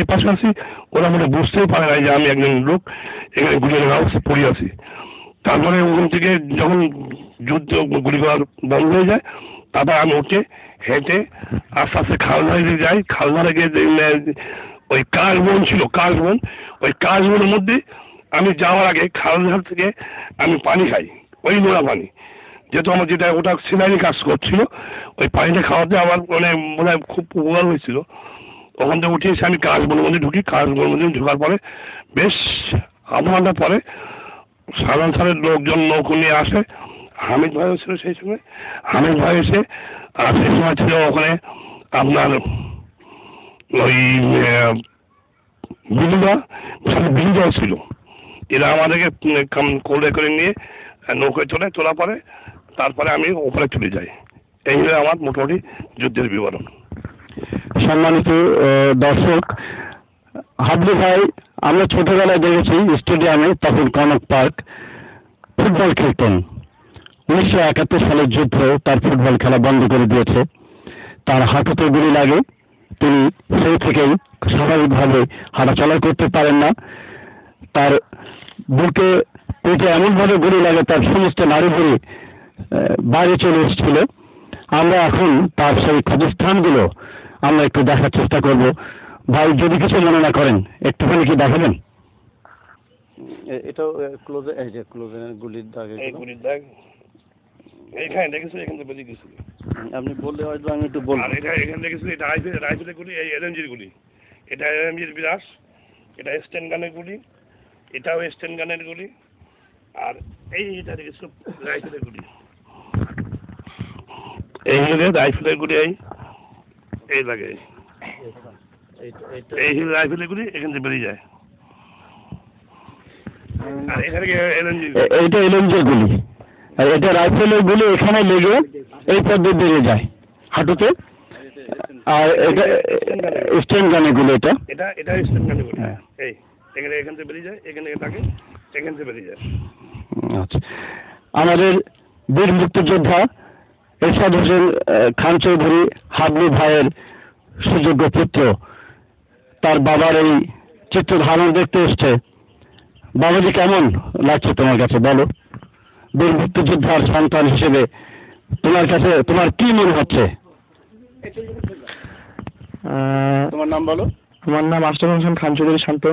এই পাশে আছি, ওরা মনে বুঝতেই পারে না যে আমি একজন লোক এখানে গুলি লাগা পড়ে আছি। তারপরে ওখান থেকে যখন যুদ্ধ গুলি করা বন্ধ হয়ে যায়, তারপর আমি উঠে হেঁটে আস্তে আস্তে খালধারে যাই। খালধারে গিয়ে ওই কাশবন ছিল, কাশবন, ওই কাশবনের মধ্যে আমি যাওয়ার আগে খালধার থেকে আমি পানি খাই, ওই নোনা পানি, যেহেতু আমার যেটা ওটা সেলাইনি কাজ করছিল, ওই পানিটা খাওয়াতে আমার মানে মনে হয় খুব উপকার হয়েছিল। ওখান থেকে উঠে এসে আমি কাশবনের মধ্যে ঢুকি। কাশবনের মধ্যে ঢোকার পরে বেশ আধা ঘন্টা পরে সাধারণ সারের লোকজন নৌকো নিয়ে আসে। হামিদ ভাইও ছিল সেই সময়। হামিদ ভাই এসে আর সেই সময় ছিল ওখানে আপনার ওই বিলুদা ছিল। এরা আমাদেরকে কোলে করে নিয়ে নৌকায় তোলা পরে তারপরে আমি ওপরে চলে যাই। এই হলো আমার মোটামুটি যুদ্ধের বিবরণ। সম্মানিত দর্শক, হাবলু ভাই আমরা ছোটবেলায় দেখেছি স্টেডিয়ামে, তখন কনক পার্ক ফুটবল খেলতেন। 1971 সালের যুদ্ধ তার ফুটবল খেলা বন্ধ করে দিয়েছে। তার হাঁটুতে গুলি লাগে, তিনি সেই থেকেই স্বাভাবিকভাবে হাঁটাচলা করতে পারেন না। তার বুকে পেটে এমনভাবে গুলি লাগে তার সমস্ত নাড়িভুড়ি বাইরে চলে এসেছিল। আমরা এখন তার সেই ক্ষতস্থানগুলো আমরা একটু দেখার চেষ্টা করব। ভাই যদি কিছু মনে না করেন একটুখানি কি দেখাবেন? এটাও ক্লোজে, এই যে ক্লোজে গুলির দাগ, এই গুলির দাগ এইখানে দেখেছি, এখান থেকে বেরিয়ে গেছিল। আপনি বললে হয়তো আমি একটু বলবো। আর এটা এখানে দেখেছি, এটা রাইফেলের গুলি, এই এলএমজির গুলি, এটা এলএমজির বিরাস, এটা স্টেন গানের গুলি, এটাও স্টেন গানের গুলি, আর এইটা দেখেছিল রাইফেলের গুলি, এই হলো রাইফেলের গুলি, এই লাগে, এই হলো রাইফেলের গুলি, এখান থেকে বেরিয়ে যায়। আর এখানে এইটা এলএমজির গুলি, আর এটা রাইফেলের গুলি, এখানে লেগে এই পদ্ধতি বেরিয়ে যায় হাঁটুতে। আর এটা স্টেন গানের গুলি, এটা স্টেন গানের গুলি, এই এখান থেকে বেরিয়ে যায়, এখানে থাকে, এখান থেকে বেরিয়ে যায়। আচ্ছা, আমাদের বীর মুক্তিযোদ্ধা এরশাদ হোসেন খান চৌধুরী হাবলু ভাইয়ের সুযোগ্য পুত্র, তার বাবার এই চিত্র ধারণ দেখতে এসছে। বাবাজি, কেমন লাগছে তোমার কাছে বলো? বীর মুক্তিযোদ্ধার সন্তান হিসেবে তোমার কাছে তোমার কি মনে হচ্ছে? তোমার নাম বলো। আমার নাম আশরাফ হোসেন খান চৌধুরী শান্ত।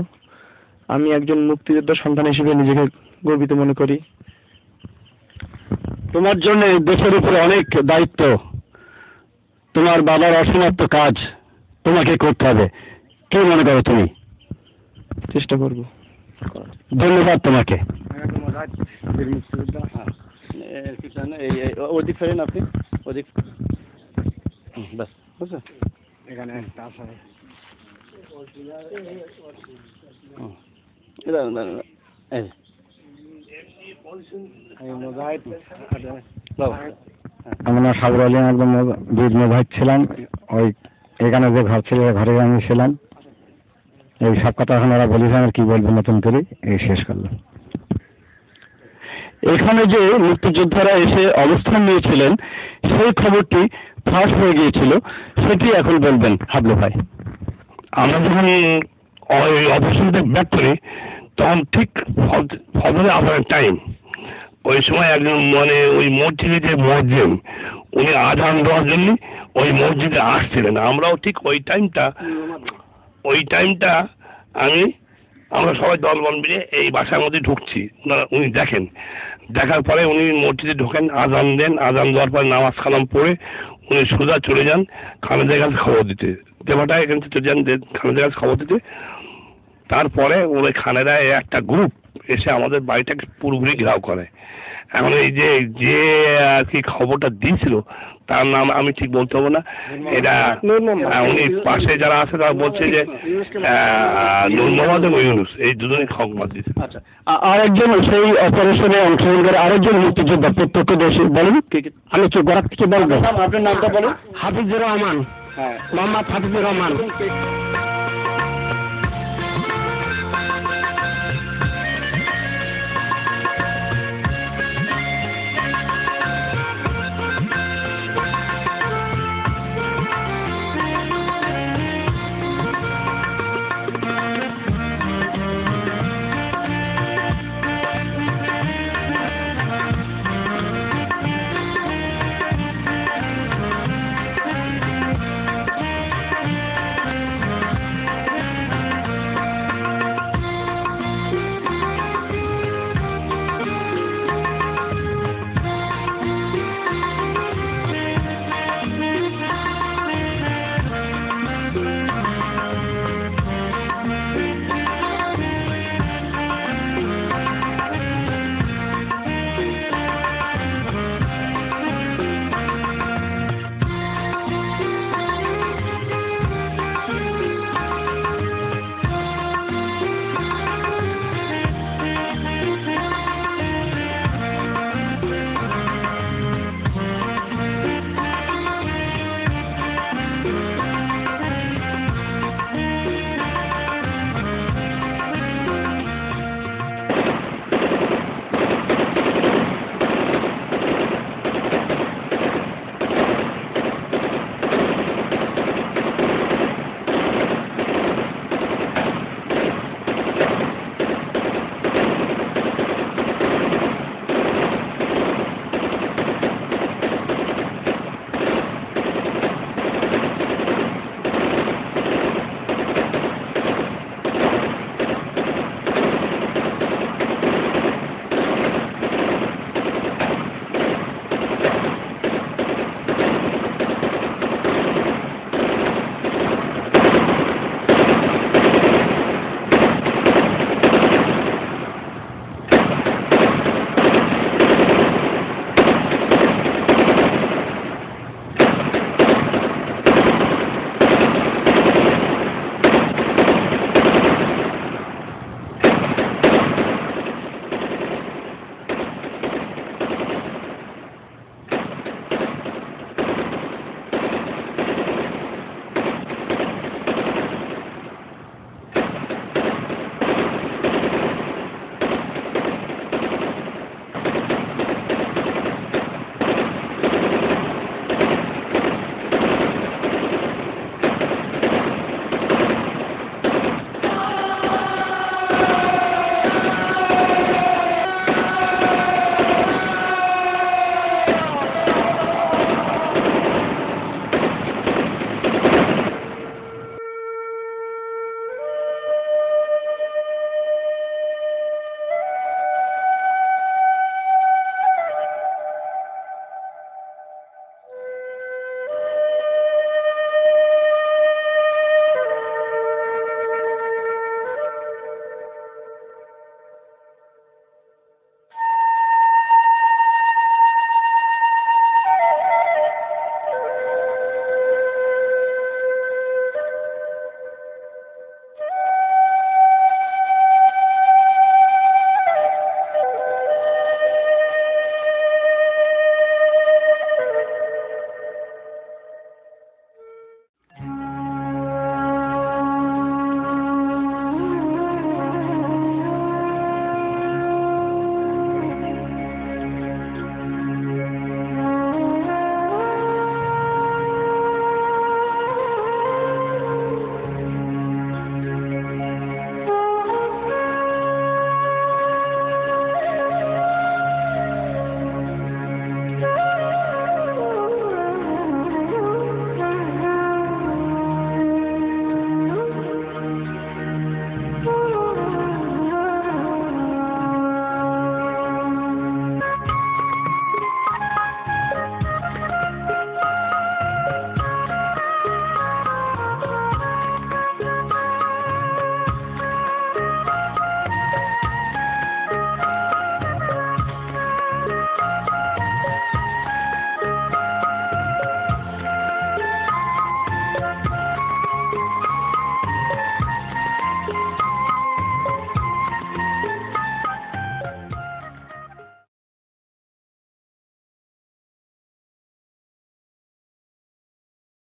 আমি একজন মুক্তিযোদ্ধার সন্তান হিসেবে নিজেকে গর্বিত মনে করি। তোমার জন্য দেশের উপরে অনেক দায়িত্ব, তোমার বাবার অসমাপ্ত কাজ তোমাকে করতে হবে, কি মনে করো তুমি? চেষ্টা করব। ধন্যবাদ তোমাকে। ওদিক ফেরেন আপনি, ওদিক ব্যাস বুঝছেন। এখানে আমরা সাগর আলী একদম বীর মোবাইল ছিলাম। ওই এখানে যে ঘর ছিল ঘরে আমি ছিলাম। এই সব কথা এখন ওরা বলেছে, আমার কি বলবো নতুন করে, এই শেষ করলাম। এখানে যে মুক্তিযোদ্ধারা এসে অবস্থান নিয়েছিলেন সেই খবরটি ফাঁস হয়ে গিয়েছিল, সেটি এখন বলবেন হাবলু ভাই। আমরা যখন ওই অপারেশনটা ব্যাক করি তখন ঠিক ফজরের আজানের টাইম, ওই সময় একজন মানে ওই মসজিদে যে মুয়াজ্জিন উনি আজান দেওয়ার জন্য ওই মসজিদে আসছিলেন। আমরাও ঠিক ওই টাইমটা আমরা সবাই দলবল মিলে এই বাসার মধ্যে ঢুকছি। উনি দেখেন, দেখার পরে উনি মসজিদে ঢোকেন, আজান দেন, আজান দেওয়ার পরে নামাজ কালাম পড়ে উনি সোজা চলে যান খালেদের কাছে খবর দিতে। দেবাটা এখান থেকে যান খালেদের কাছে খবর দিতে। তারপরে ওই খানেরা একটা গ্রুপ এসে আমাদের বাড়িটাকে পুরোপুরি ঘেরাও করে। এখন এই যে আর কি খবরটা দিয়েছিল তার নাম আমি ঠিক বলতে পারবো না। এটা উনি পাশে যারা আছে তারা বলছে যে নূর মোহাম্মদ এবং ইউনুস, এই দুজনই খবর দিয়েছে। আচ্ছা, আরেকজন সেই অপারেশনে অংশগ্রহণ করে আরেকজন মুক্তিযোদ্ধা প্রত্যক্ষদর্শী বলেন, আমি গোড়া থেকে বলবো। আপনার নামটা বলুন। হাফিজুর রহমান, মোহাম্মদ হাফিজুর রহমান।